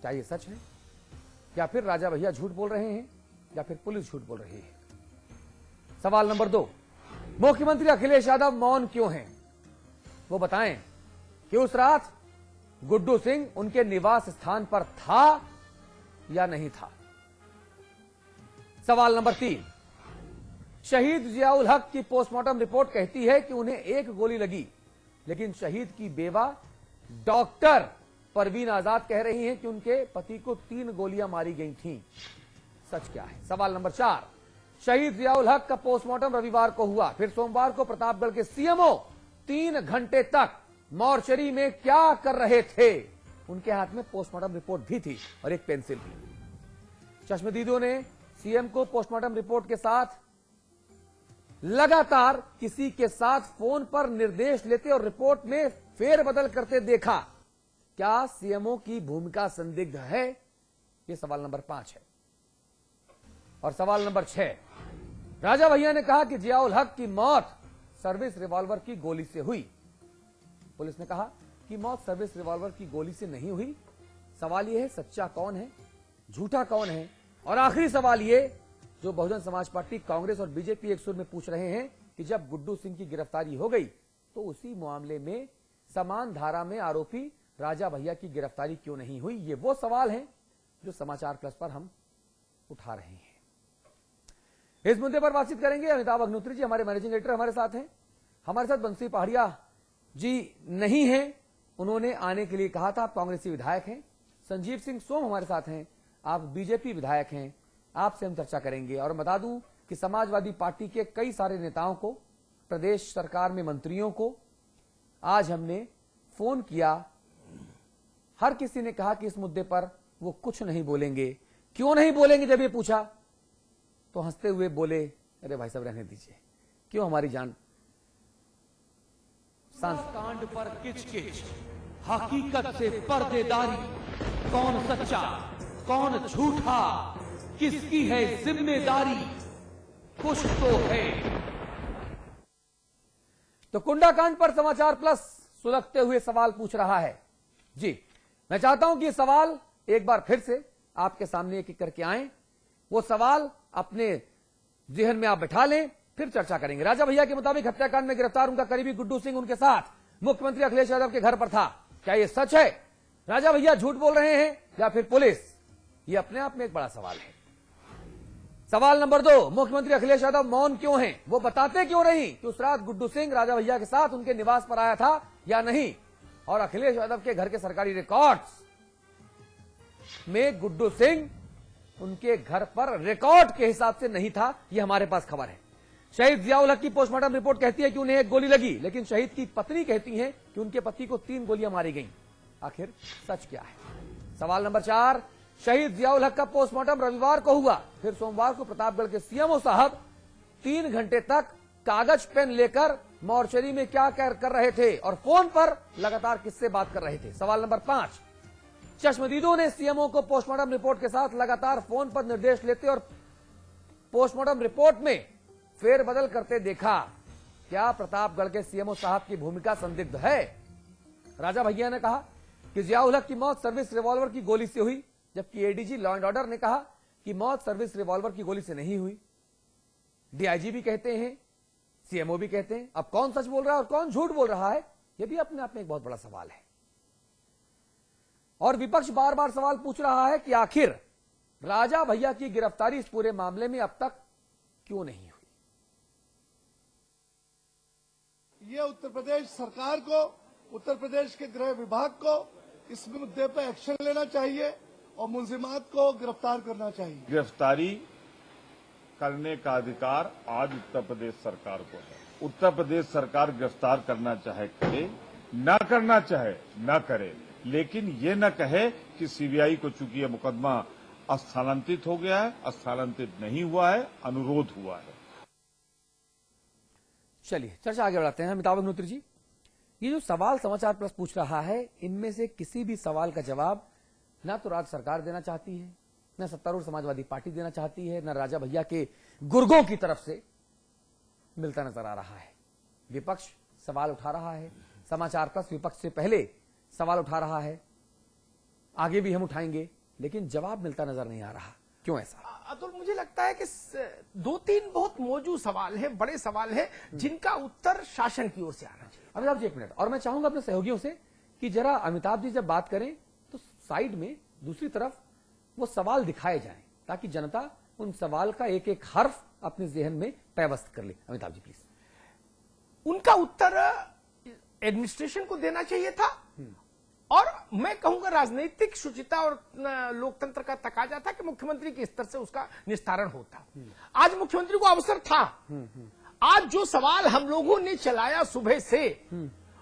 क्या ये सच है, या फिर राजा भैया झूठ बोल रहे हैं, या फिर पुलिस झूठ बोल रही है? सवाल नंबर 2, मुख्यमंत्री अखिलेश यादव मौन क्यों हैं? वो बताएं कि उस रात गुड्डू सिंह उनके निवास स्थान पर था या नहीं था। सवाल नंबर 3, शहीद जियाउल हक की पोस्टमार्टम रिपोर्ट कहती है कि उन्हें 1 गोली लगी, लेकिन शहीद की बेवा डॉक्टर परवीन आजाद कह रही हैं कि उनके पति को 3 गोलियां मारी गई थीं। सच क्या है? सवाल नंबर 4, शहीद जियाउल हक का पोस्टमार्टम रविवार को हुआ, फिर सोमवार को प्रतापगढ़ के सीएमओ 3 घंटे तक मॉर्चरी में क्या कर रहे थे? उनके हाथ में पोस्टमार्टम रिपोर्ट भी थी और एक पेंसिल भी। चश्मदीदों ने सीएम को पोस्टमार्टम रिपोर्ट के साथ लगातार किसी के साथ फोन पर निर्देश लेते और रिपोर्ट में फेरबदल करते देखा। क्या सीएमओ की भूमिका संदिग्ध है? यह सवाल नंबर 5 है। और सवाल नंबर 6, राजा भैया ने कहा कि जियाउल हक की मौत सर्विस रिवॉल्वर की गोली से हुई। पुलिस ने कहा कि मौत सर्विस रिवॉल्वर की गोली से नहीं हुई। सवाल यह है, सच्चा कौन है, झूठा कौन है? और आखिरी सवाल यह, जो बहुजन समाज पार्टी, कांग्रेस और बीजेपी एक सुर में पूछ रहे हैं कि जब गुड्डू सिंह की गिरफ्तारी हो गई तो उसी मामले में समान धारा में आरोपी राजा भैया की गिरफ्तारी क्यों नहीं हुई? ये वो सवाल हैं जो समाचार प्लस पर हम उठा रहे हैं। इस मुद्दे पर बातचीत करेंगे अमिताभ अग्निहोत्री जी, हमारे मैनेजिंग एडिटर हमारे साथ हैं। हमारे साथ बंसी पहाड़िया जी नहीं है, उन्होंने आने के लिए कहा था, आप कांग्रेसी विधायक हैं। संजीव सिंह सोम हमारे साथ हैं, आप बीजेपी विधायक हैं, आपसे हम चर्चा करेंगे। और बता दूं कि समाजवादी पार्टी के कई सारे नेताओं को, प्रदेश सरकार में मंत्रियों को आज हमने फोन किया। हर किसी ने कहा कि इस मुद्दे पर वो कुछ नहीं बोलेंगे। क्यों नहीं बोलेंगे? जब ये पूछा तो हंसते हुए बोले, अरे भाई साहब रहने दीजिए, क्यों हमारी जान। कांड पर किचकिच, हकीकत से पर्देदारी, कौन सच्चा कौन झूठा, किसकी है जिम्मेदारी, कुछ तो है। तो कुंडा कांड पर समाचार प्लस सुलगते हुए सवाल पूछ रहा है। जी, मैं चाहता हूं कि ये सवाल एक बार फिर से आपके सामने एक एक करके आए। वो सवाल अपने जेहन में आप बैठा लें, फिर चर्चा करेंगे। राजा भैया के मुताबिक हत्याकांड में गिरफ्तार उनका करीबी गुड्डू सिंह उनके साथ मुख्यमंत्री अखिलेश यादव के घर पर था। क्या यह सच है? राजा भैया झूठ बोल रहे हैं या फिर पुलिस? यह अपने आप में एक बड़ा सवाल है। सवाल नंबर 2, मुख्यमंत्री अखिलेश यादव मौन क्यों हैं? वो बताते क्यों नहीं कि उस रात गुड्डू सिंह राजा भैया के साथ उनके निवास पर आया था या नहीं? और अखिलेश यादव के घर के सरकारी रिकॉर्ड्स में गुड्डू सिंह उनके घर पर रिकॉर्ड के हिसाब से नहीं था, यह हमारे पास खबर है। शहीद जियाउल हक की पोस्टमार्टम रिपोर्ट कहती है कि उन्हें 1 गोली लगी, लेकिन शहीद की पत्नी कहती है कि उनके पति को 3 गोलियां मारी गईं। आखिर सच क्या है? सवाल नंबर 4, शहीद जियाउल हक का पोस्टमार्टम रविवार को हुआ, फिर सोमवार को प्रतापगढ़ के सीएमओ साहब 3 घंटे तक कागज पेन लेकर मॉर्चरी में क्या कर रहे थे और फोन पर लगातार किससे बात कर रहे थे? सवाल नंबर 5, चश्मदीदों ने सीएमओ को पोस्टमार्टम रिपोर्ट के साथ लगातार फोन पर निर्देश लेते और पोस्टमार्टम रिपोर्ट में फेरबदल करते देखा। क्या प्रतापगढ़ के सीएमओ साहब की भूमिका संदिग्ध है? राजा भैया ने कहा कि जियाउल हक की मौत सर्विस रिवॉल्वर की गोली से हुई, जबकि एडीजी लॉ एंड ऑर्डर ने कहा कि मौत सर्विस रिवॉल्वर की गोली से नहीं हुई। डीआईजी भी कहते हैं, सीएमओ भी कहते हैं। अब कौन सच बोल रहा है और कौन झूठ बोल रहा है, यह भी अपने आप में एक बहुत बड़ा सवाल है। और विपक्ष बार बार सवाल पूछ रहा है कि आखिर राजा भैया की गिरफ्तारी इस पूरे मामले में अब तक क्यों नहीं हुई? ये उत्तर प्रदेश सरकार को, उत्तर प्रदेश के गृह विभाग को इस मुद्दे पर एक्शन लेना चाहिए और मुलजिमात को गिरफ्तार करना चाहिए। गिरफ्तारी करने का अधिकार आज उत्तर प्रदेश सरकार को है। उत्तर प्रदेश सरकार गिरफ्तार करना चाहे करे, न करना चाहे न करे, लेकिन ये न कहे कि सीबीआई को चूंकि यह मुकदमा स्थानांतरित हो गया है, स्थानांतरित नहीं हुआ है, अनुरोध हुआ है। चलिए चर्चा आगे बढ़ाते हैं। अमिताभ अग्निहोत्री जी, ये जो सवाल समाचार प्लस पूछ रहा है, इनमें से किसी भी सवाल का जवाब ना तो राज्य सरकार देना चाहती है, न सत्तारूढ़ समाजवादी पार्टी देना चाहती है, न राजा भैया के गुर्गों की तरफ से मिलता नजर आ रहा है। विपक्ष सवाल उठा रहा है, समाचार प्लस विपक्ष से पहले सवाल उठा रहा है। आगे भी हम उठाएंगे, लेकिन जवाब मिलता नजर नहीं आ रहा। क्यों ऐसा? अतुल, मुझे लगता है कि दो तीन बहुत मौजूद सवाल है, बड़े सवाल है, जिनका उत्तर शासन की ओर से आना चाहिए। अमिताभ जी एक मिनट, और मैं चाहूंगा अपने सहयोगियों से कि जरा अमिताभ जी जब बात करें तो साइड में दूसरी तरफ वो सवाल दिखाए जाएं, ताकि जनता उन सवाल का एक एक हर्फ अपने जहन में पैवस्त कर ले। अमिताभ जी प्लीज। उनका उत्तर एडमिनिस्ट्रेशन को देना चाहिए था, और मैं कहूंगा राजनीतिक शुचिता और लोकतंत्र का तकाजा था कि मुख्यमंत्री के स्तर से उसका निस्तारण होता। आज मुख्यमंत्री को अवसर था। आज जो सवाल हम लोगों ने चलाया सुबह से,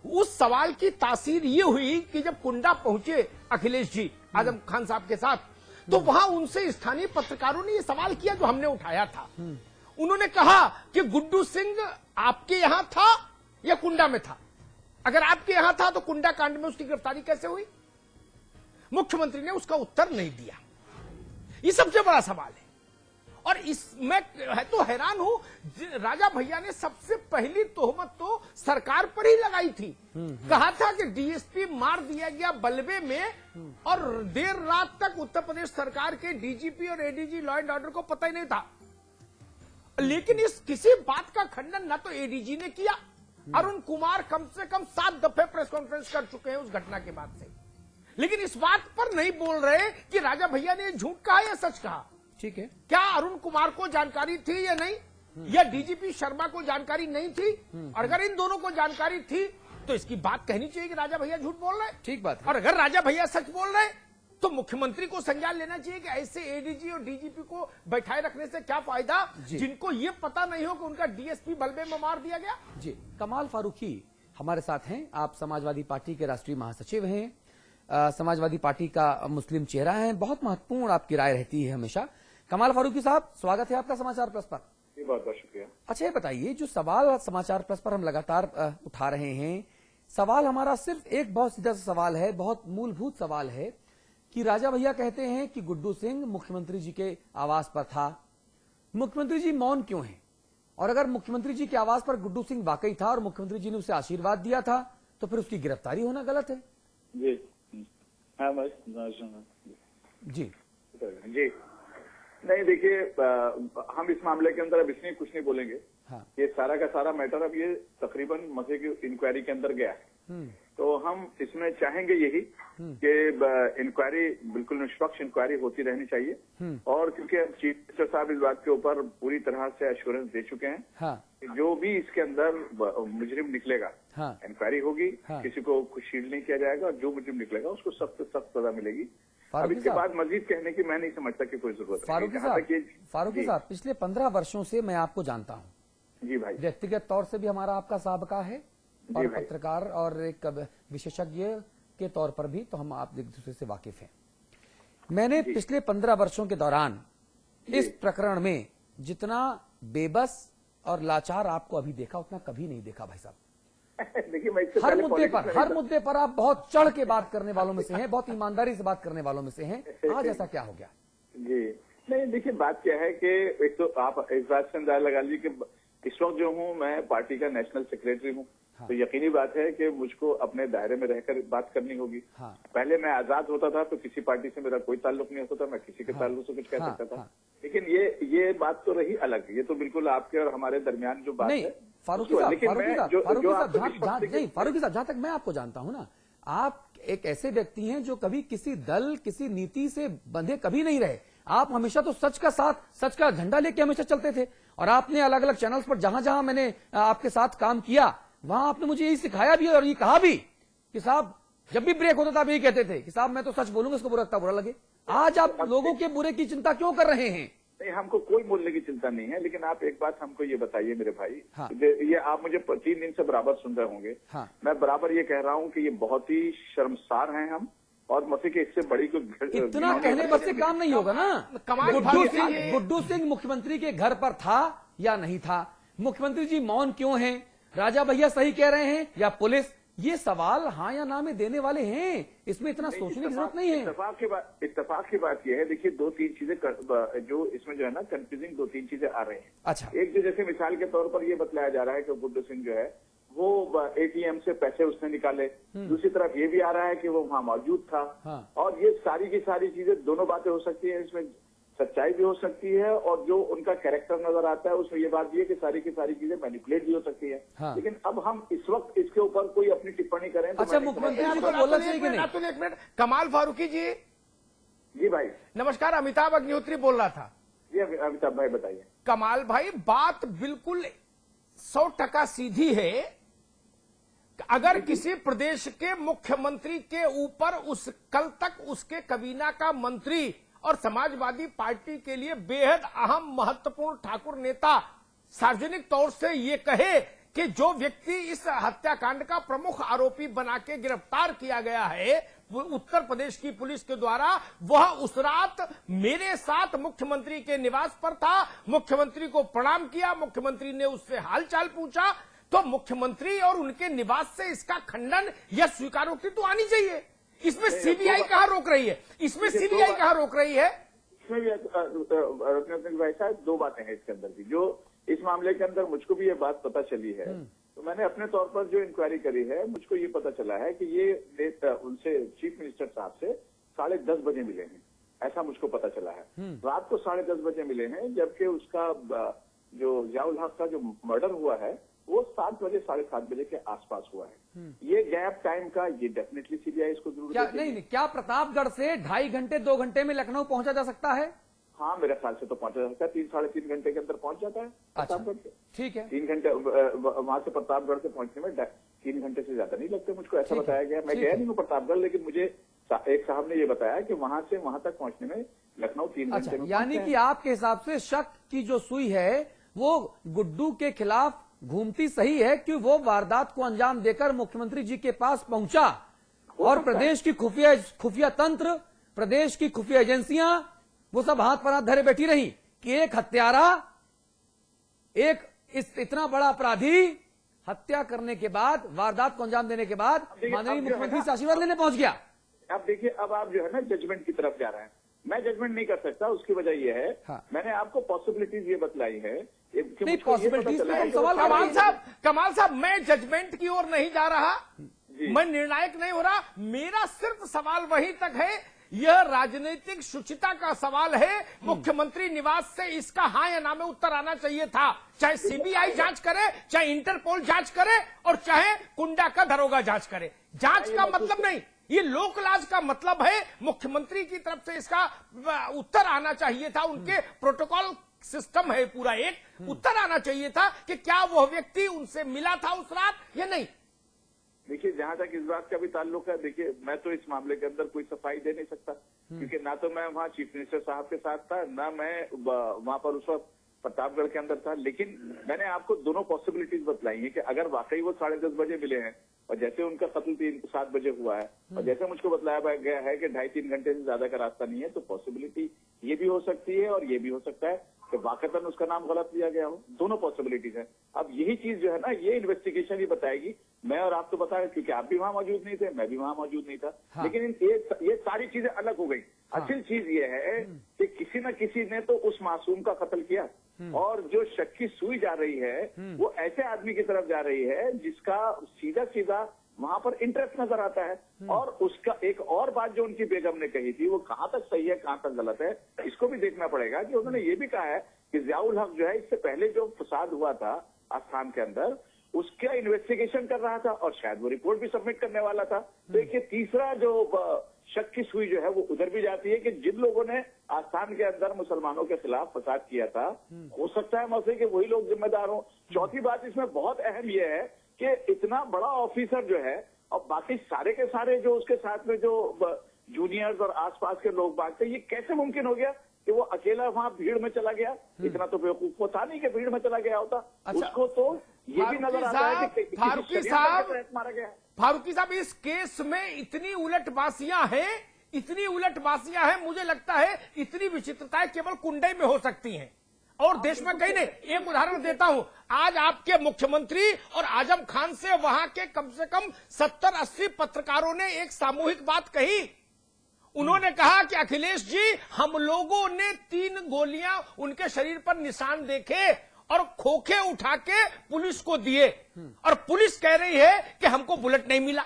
उस सवाल की तासीर ये हुई कि जब कुंडा पहुंचे अखिलेश जी आजम खान साहब के साथ, तो वहां उनसे स्थानीय पत्रकारों ने ये सवाल किया जो हमने उठाया था। उन्होंने कहा कि गुड्डू सिंह आपके यहां था या कुंडा में था? अगर आपके यहां था तो कुंडा कांड में उसकी गिरफ्तारी कैसे हुई? मुख्यमंत्री ने उसका उत्तर नहीं दिया। ये सबसे बड़ा सवाल है। और इसमें तो हैरान हूं, राजा भैया ने सबसे पहली तोहमत तो सरकार पर ही लगाई थी। कहा था कि डीएसपी मार दिया गया बल्बे में, और देर रात तक उत्तर प्रदेश सरकार के डीजीपी और एडीजी लॉ एंड ऑर्डर को पता ही नहीं था। लेकिन इस किसी बात का खंडन ना तो एडीजी ने किया, अरुण कुमार कम से कम 7 दफे प्रेस कॉन्फ्रेंस कर चुके हैं उस घटना के बाद से, लेकिन इस बात पर नहीं बोल रहे कि राजा भैया ने झूठ कहा या सच कहा। ठीक है, क्या अरुण कुमार को जानकारी थी या नहीं, या डीजीपी शर्मा को जानकारी नहीं थी? और अगर इन दोनों को जानकारी थी तो इसकी बात कहनी चाहिए कि राजा भैया झूठ बोल रहे हैं। ठीक बात है। और अगर राजा भैया सच बोल रहे हैं तो मुख्यमंत्री को संज्ञान लेना चाहिए कि ऐसे एडीजी और डीजीपी को बैठाए रखने से क्या फायदा, जिनको ये पता नहीं हो कि उनका डीएसपी बल्बे में मार दिया गया। जी, कमाल फारूकी हमारे साथ हैं। आप समाजवादी पार्टी के राष्ट्रीय महासचिव हैं, समाजवादी पार्टी का मुस्लिम चेहरा है, बहुत महत्वपूर्ण आपकी राय रहती है हमेशा। कमाल फारूकी साहब, स्वागत है आपका समाचार प्लस पर। बहुत बहुत शुक्रिया। अच्छा, ये बताइए, जो सवाल समाचार प्लस पर हम लगातार उठा रहे हैं, सवाल हमारा सिर्फ एक बहुत सीधा सा सवाल है, बहुत मूलभूत सवाल है कि राजा भैया कहते हैं कि गुड्डू सिंह मुख्यमंत्री जी के आवास पर था। मुख्यमंत्री जी मौन क्यों हैं? और अगर मुख्यमंत्री जी के आवास पर गुड्डू सिंह वाकई था और मुख्यमंत्री जी ने उसे आशीर्वाद दिया था, तो फिर उसकी गिरफ्तारी होना गलत है? जी हाँ, जी जी नहीं, देखिए, हम इस मामले के अंदर अब इसमें कुछ नहीं बोलेंगे। हाँ। ये सारा का सारा मैटर अब ये तकरीबन मसले की इंक्वायरी के अंदर गया है। तो हम इसमें चाहेंगे यही कि इंक्वायरी बिल्कुल निष्पक्ष इंक्वायरी होती रहनी चाहिए। और क्योंकि अब चीफ मिनिस्टर साहब इस बात के ऊपर पूरी तरह से एश्योरेंस दे चुके हैं, हाँ। कि जो भी इसके अंदर मुजरिम निकलेगा, हाँ। इंक्वायरी होगी, हाँ। किसी को कुछ शील्ड नहीं किया जाएगा, और जो मुजरिम निकलेगा उसको सख्त से सख्त सजा मिलेगी। अब फारूकी इसके साहब, बाद मजीद कहने की मैं नहीं समझता कि कोई जरूरत है। फारूकी जहाँ तक ये- फारूकी जी, साहब, पिछले 15 वर्षों से मैं आपको जानता हूँ, जी भाई, व्यक्तिगत तौर से भी हमारा आपका साबका है, और जी भाई। पत्रकार और एक विशेषज्ञ के तौर पर भी तो हम आप एक दूसरे से वाकिफ हैं। मैंने पिछले 15 वर्षों के दौरान इस प्रकरण में जितना बेबस और लाचार आपको अभी देखा, उतना कभी नहीं देखा भाई साहब। देखिए, मैं इससे हर पहले मुद्दे पॉलिटिक्स में पर, हर नहीं था। मुद्दे पर आप बहुत चढ़ के बात करने वालों में से हैं, बहुत ईमानदारी से बात करने वालों में से हैं। आज ऐसा क्या हो गया? जी नहीं, देखिए, बात क्या है कि एक तो आप इस बात से अंदाजा लगा लीजिए कि इस वक्त जो हूँ मैं पार्टी का नेशनल सेक्रेटरी हूँ। तो यकीनी बात है कि मुझको अपने दायरे में रहकर बात करनी होगी। हाँ। पहले मैं आजाद होता था तो किसी पार्टी से मेरा कोई ताल्लुक नहीं होता था, मैं किसी के ताल्लुक से कुछ कह हाँ, सकता था। हाँ। लेकिन ये बात तो रही अलग, ये तो बिल्कुल आपके और हमारे दरमियान जो बात नहीं है। फारूकी उसको- साहब, लेकिन फारूकी मैं साहब, जो फारूकी साहब, आपको जहाँ- विश्वास जहाँ- नहीं फारूकी साहब, जहां तक मैं आपको जानता हूं ना, आप एक ऐसे व्यक्ति हैं जो कभी किसी दल, किसी नीति से बंधे कभी नहीं रहे। आप हमेशा तो सच का साथ, सच का झंडा लेके हमेशा चलते थे। और आपने अलग अलग चैनल्स पर जहां जहां मैंने आपके साथ काम किया, वहां आपने मुझे यही सिखाया भी और ये कहा भी कि साहब, जब भी ब्रेक होता था आप यही कहते थे कि साहब मैं तो सच बोलूंगा, इसको बुरा लगता बुरा लगे। आज आप लोगों के बुरे की चिंता क्यों कर रहे हैं? नहीं, हमको कोई बोलने की चिंता नहीं है, लेकिन आप एक बात हमको ये बताइए मेरे भाई। हाँ। ये आप मुझे 3 दिन से बराबर सुन रहे होंगे। हाँ। मैं बराबर ये कह रहा हूँ कि ये बहुत ही शर्मसार हैं हम, और मसीह के इससे बड़ी कोई इतना कहने बस से काम नहीं होगा ना। कमाल गुड्डू फारूकी सिंह, ये- गुड्डू सिंह मुख्यमंत्री के घर पर था या नहीं था? मुख्यमंत्री जी मौन क्यों हैं? राजा भैया सही कह रहे हैं या पुलिस? ये सवाल हाँ या ना में देने वाले हैं, इसमें इतना सोचने की जरूरत नहीं है। इत्तेफाक की बात यह है, देखिए 2-3 चीजें जो इसमें जो है ना कंफ्यूजिंग 2-3 चीजें आ रही हैं। अच्छा। एक जो जैसे मिसाल के तौर पर ये बतलाया जा रहा है कि गुड्डू सिंह जो है वो एटीएम से पैसे उसने निकाले, दूसरी तरफ ये भी आ रहा है कि वो वहां मौजूद था। हाँ। और ये सारी की सारी चीजें, दोनों बातें हो सकती है, इसमें सच्चाई भी हो सकती है और जो उनका कैरेक्टर नजर आता है उसमें ये बात भी है कि सारी की सारी चीजें मैनिपुलेट भी हो सकती है। हाँ। लेकिन अब हम इस वक्त इसके ऊपर कोई अपनी टिप्पणी करें तो अच्छा, मैं नहीं मुख्यमंत्री जी समझता। को बोलना चाहिए कि नहीं? एक मिनट, कमाल फारूकी जी, जी भाई। नमस्कार, अमिताभ अग्निहोत्री बोल रहा था। जी अमिताभ भाई बताइए। कमाल भाई, बात बिल्कुल 100% सीधी है। अगर किसी प्रदेश के मुख्यमंत्री के ऊपर उस कल तक उसके कबीना का मंत्री और समाजवादी पार्टी के लिए बेहद अहम महत्वपूर्ण ठाकुर नेता सार्वजनिक तौर से ये कहे कि जो व्यक्ति इस हत्याकांड का प्रमुख आरोपी बना के गिरफ्तार किया गया है वो उत्तर प्रदेश की पुलिस के द्वारा, वह उस रात मेरे साथ मुख्यमंत्री के निवास पर था, मुख्यमंत्री को प्रणाम किया, मुख्यमंत्री ने उससे हालचाल पूछा, तो मुख्यमंत्री और उनके निवास से इसका खंडन या स्वीकारोक्ति तो आनी चाहिए। इसमें सीबीआई कहां रोक रही है? इसमें सीबीआई कहां रोक रही है? इसमें भी रत्न भाई साहब दो बातें हैं इसके अंदर भी। जो इस मामले के अंदर मुझको भी ये बात पता चली है, तो मैंने अपने तौर पर जो इंक्वायरी करी है, मुझको ये पता चला है कि ये उनसे चीफ मिनिस्टर साहब से 10:30 बजे मिले हैं, ऐसा मुझको पता चला है। रात को 10:30 बजे मिले हैं, जबकि उसका जो जियाउल हक का जो मर्डर हुआ है वो 7 बजे 7:30 बजे के आसपास हुआ है। ये गैप टाइम का ये डेफिनेटली सीबीआई इसको जरूर क्या देखेगी। नहीं, क्या प्रतापगढ़ से 2.5 घंटे 2 घंटे में लखनऊ पहुंचा जा सकता है? हाँ, मेरे ख्याल से तो पहुंचा जा सकता है, 3-3.5 घंटे के अंदर पहुंच जाता है प्रतापगढ़ से। ठीक है, 3 घंटे वहां से प्रतापगढ़ से पहुंचने में 3 घंटे से ज्यादा नहीं लगते, मुझको ऐसा बताया गया। मैं गया नहीं हूँ प्रतापगढ़, लेकिन मुझे एक साहब ने ये बताया कि वहां से वहां तक पहुंचने में लखनऊ 3 घंटे अच्छा, में यानी कि आपके हिसाब से शक की जो सुई है वो गुड्डू के खिलाफ घूमती सही है कि वो वारदात को अंजाम देकर मुख्यमंत्री जी के पास पहुंचा और प्रदेश की खुफिया तंत्र, प्रदेश की खुफिया एजेंसियां वो सब हाथ पर हाथ धरे बैठी रही कि एक हत्यारा, इतना बड़ा अपराधी हत्या करने के बाद, वारदात को अंजाम देने के बाद माननीय मुख्यमंत्री से आशीर्वाद लेने पहुंच गया। अब देखिए, अब आप जो है ना जजमेंट की तरफ जा रहे हैं। मैं जजमेंट नहीं कर सकता, उसकी वजह यह है हाँ। मैंने आपको पॉसिबिलिटीज ये बतलाई है कि नहीं, मुझको ये पता possibilities चला पे है हम कि वो सवाल कमाल साहब, मैं जजमेंट की ओर नहीं जा रहा, मैं निर्णायक नहीं हो रहा। मेरा सिर्फ सवाल वहीं तक है, यह राजनीतिक शुचिता का सवाल है। मुख्यमंत्री निवास से इसका हाँ या ना में उत्तर आना चाहिए था, चाहे सीबीआई जांच करे, चाहे इंटरपोल जांच करे और चाहे कुंडा का दरोगा जांच करे। जांच का मतलब नहीं, ये लोकलाज का मतलब है। मुख्यमंत्री की तरफ से इसका उत्तर आना चाहिए था, उनके प्रोटोकॉल सिस्टम है पूरा, एक उत्तर आना चाहिए था कि क्या वह व्यक्ति उनसे मिला था उस रात या नहीं। देखिए, जहां तक इस बात का भी ताल्लुक है, देखिए मैं तो इस मामले के अंदर कोई सफाई दे नहीं सकता, क्योंकि ना तो मैं वहां चीफ मिनिस्टर साहब के साथ था, ना मैं वहां पर उस वक्त प्रतापगढ़ के अंदर था। लेकिन मैंने आपको दोनों पॉसिबिलिटीज बतलाई है कि अगर वाकई वो 10:30 बजे मिले हैं और जैसे उनका कत्ल 7 बजे हुआ है और जैसे मुझको बताया गया है कि 2.5-3 घंटे से ज्यादा का रास्ता नहीं है, तो पॉसिबिलिटी ये भी हो सकती है और ये भी हो सकता है कि वाकईतन उसका नाम गलत लिया गया हो। दोनों पॉसिबिलिटीज है। अब यही चीज जो है ना, ये इन्वेस्टिगेशन ही बताएगी। मैं और आप तो बता रहे, क्योंकि आप भी वहां मौजूद नहीं थे, मैं भी वहां मौजूद नहीं था। हाँ। लेकिन ये सारी चीजें अलग हो गई। असल चीज ये है कि किसी न किसी ने तो उस मासूम का कत्ल किया और जो शक की सुई जा रही है वो ऐसे आदमी की तरफ जा रही है जिसका सीधा सीधा वहां पर इंटरेस्ट नजर आता है। और उसका एक और बात जो उनकी बेगम ने कही थी, वो कहां तक सही है कहां तक गलत है, इसको भी देखना पड़ेगा। कि उन्होंने ये भी कहा है कि जियाउल हक जो है, इससे पहले जो फसाद हुआ था आस्थान के अंदर, उसका इन्वेस्टिगेशन कर रहा था और शायद वो रिपोर्ट भी सबमिट करने वाला था। तो एक ये तीसरा जो शक की सुई जो है वो उधर भी जाती है कि जिन लोगों ने आस्थान के अंदर मुसलमानों के खिलाफ फसाद किया था, हो सकता है मौके के वही लोग जिम्मेदार हों। चौथी बात इसमें बहुत अहम यह है कि इतना बड़ा ऑफिसर जो है और बाकी सारे के सारे जो उसके साथ में जो जूनियर्स और आसपास के लोग बात थे, ये कैसे मुमकिन हो गया कि वो अकेला वहां भीड़ में चला गया? इतना तो बेवकूफ वो था नहीं कि भीड़ में चला गया होता। अच्छा, उसको तो ये भी नजर आता है कि फारूकी साहब, मारा गया। फारूकी साहब, इस केस में इतनी उलटबासियां हैं, इतनी उलटबासियां हैं, मुझे लगता है इतनी विचित्रताएं केवल कुंडई में हो सकती हैं और देश में कहीं नहीं। एक उदाहरण देता हूं, आज आपके मुख्यमंत्री और आजम खान से वहां के कम से कम 70-80 पत्रकारों ने एक सामूहिक बात कही। उन्होंने कहा कि अखिलेश जी, हम लोगों ने 3 गोलियां उनके शरीर पर निशान देखे और खोखे उठा के पुलिस को दिए, और पुलिस कह रही है कि हमको बुलेट नहीं मिला।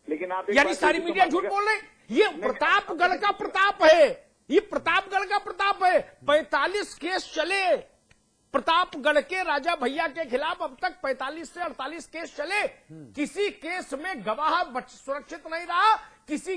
लेकिन आप एक यानी बात सारी देखिए, मीडिया तो झूठ मानिएगा- बोल रही। ये प्रतापगढ़ का प्रताप है, ये प्रतापगढ़ का प्रताप है। 45 केस चले प्रतापगढ़ के राजा भैया के खिलाफ, अब तक 45 से 48 केस चले। किसी केस में गवाह सुरक्षित नहीं रहा, किसी